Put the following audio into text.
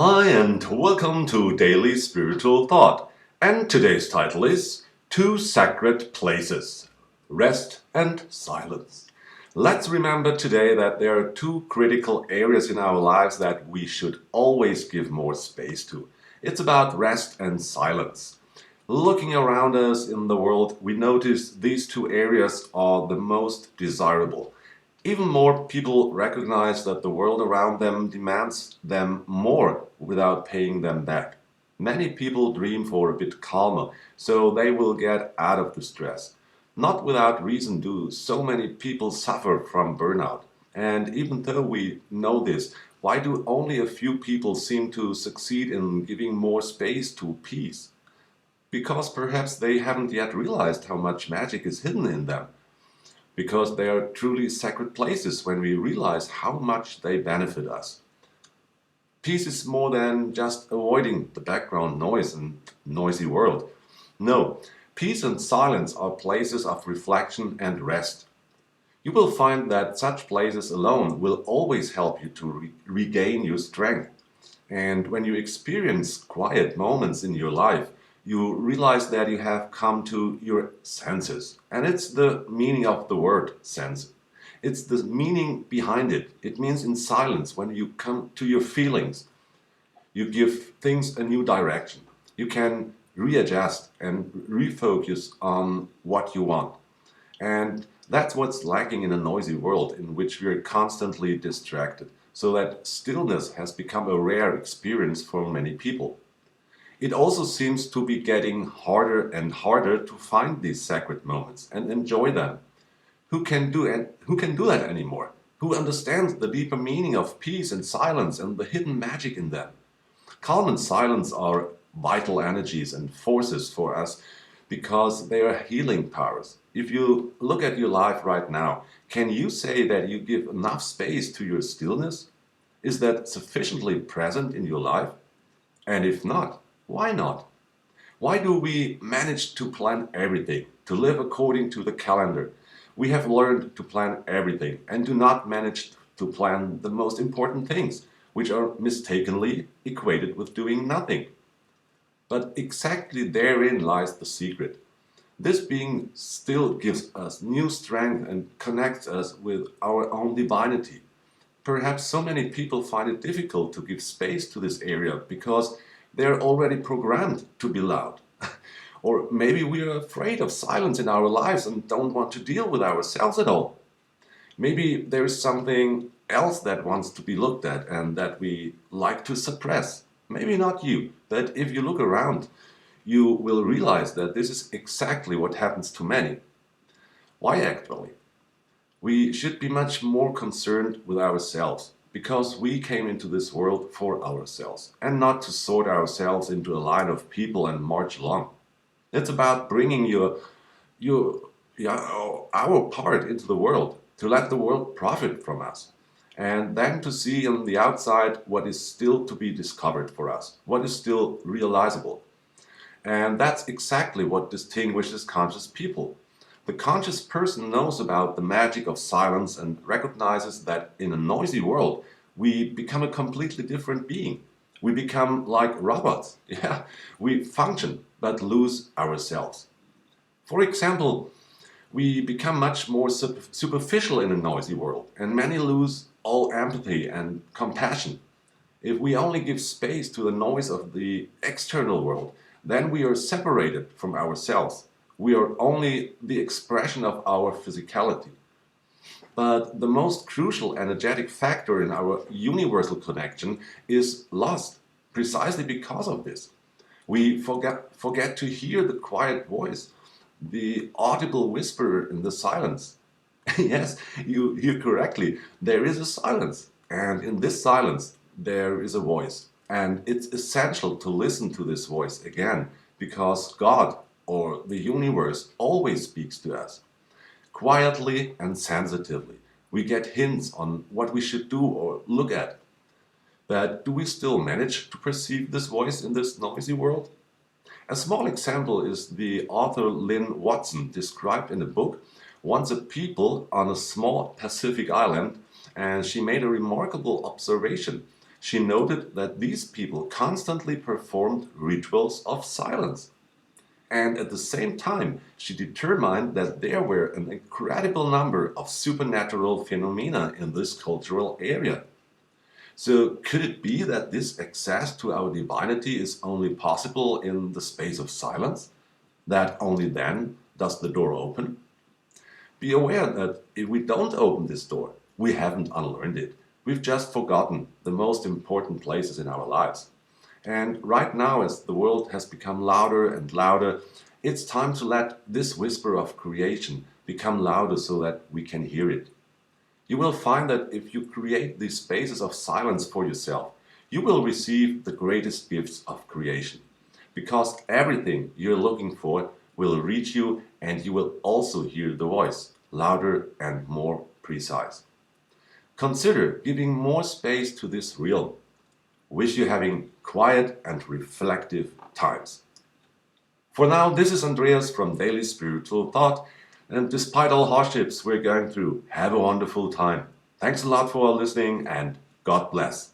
Hi and welcome to Daily Spiritual Thought. And today's title is Two Sacred Places, Rest and Silence. Let's remember today that there are two critical areas in our lives that we should always give more space to. It's about rest and silence. Looking around us in the world, we notice these two areas are the most desirable. Even more people recognize that the world around them demands them more without paying them back. Many people dream for a bit calmer, so they will get out of the stress. Not without reason do so many people suffer from burnout. And even though we know this, why do only a few people seem to succeed in giving more space to peace? Because perhaps they haven't yet realized how much magic is hidden in them, because they are truly sacred places when we realize how much they benefit us. Peace is more than just avoiding the background noise and noisy world. No, peace and silence are places of reflection and rest. You will find that such places alone will always help you to regain your strength. And when you experience quiet moments in your life, you realize that you have come to your senses. And it's the meaning of the word sense. It's the meaning behind it. It means in silence, when you come to your feelings, you give things a new direction. You can readjust and refocus on what you want. And that's what's lacking in a noisy world in which we are constantly distracted, so that stillness has become a rare experience for many people. It also seems to be getting harder and harder to find these sacred moments and enjoy them. Who can do that anymore? Who understands the deeper meaning of peace and silence and the hidden magic in them? Calm and silence are vital energies and forces for us because they are healing powers. If you look at your life right now, can you say that you give enough space to your stillness? Is that sufficiently present in your life? And if not, why not? Why do we manage to plan everything, to live according to the calendar? We have learned to plan everything and do not manage to plan the most important things, which are mistakenly equated with doing nothing. But exactly therein lies the secret. This being still gives us new strength and connects us with our own divinity. Perhaps so many people find it difficult to give space to this area because they're already programmed to be loud. Or maybe we are afraid of silence in our lives and don't want to deal with ourselves at all. Maybe there is something else that wants to be looked at and that we like to suppress. Maybe not you, but if you look around, you will realize that this is exactly what happens to many. Why actually? We should be much more concerned with ourselves because we came into this world for ourselves and not to sort ourselves into a line of people and march along. It's about bringing your, yeah, our part into the world to let the world profit from us. And then to see on the outside what is still to be discovered for us, what is still realizable. And that's exactly what distinguishes conscious people. The conscious person knows about the magic of silence and recognizes that in a noisy world, we become a completely different being. We become like robots. Yeah, we function but lose ourselves. For example, we become much more superficial in a noisy world, and many lose all empathy and compassion. If we only give space to the noise of the external world, then we are separated from ourselves. We are only the expression of our physicality. But the most crucial energetic factor in our universal connection is lost, precisely because of this. We forget to hear the quiet voice, the audible whisper in the silence. Yes, you hear correctly. There is a silence. And in this silence, there is a voice. And it's essential to listen to this voice again because God or the universe always speaks to us quietly and sensitively. We get hints on what we should do or look at. But do we still manage to perceive this voice in this noisy world? A small example is the author Lynn Watson described in a book, Once a People on a Small Pacific Island, and she made a remarkable observation. she noted that these people constantly performed rituals of silence. And at the same time, she determined that there were an incredible number of supernatural phenomena in this cultural area. So, could it be that this access to our divinity is only possible in the space of silence? That only then does the door open? Be aware that if we don't open this door, we haven't unlearned it. We've just forgotten the most important places in our lives. And right now, as the world has become louder and louder, it's time to let this whisper of creation become louder so that we can hear it. You will find that if you create these spaces of silence for yourself, you will receive the greatest gifts of creation. Because everything you're looking for will reach you, and you will also hear the voice, louder and more precise. Consider giving more space to this realm. Wish you having quiet and reflective times. For now, this is Andreas from Daily Spiritual Thought, and despite all hardships we're going through, have a wonderful time. Thanks a lot for listening, and God bless.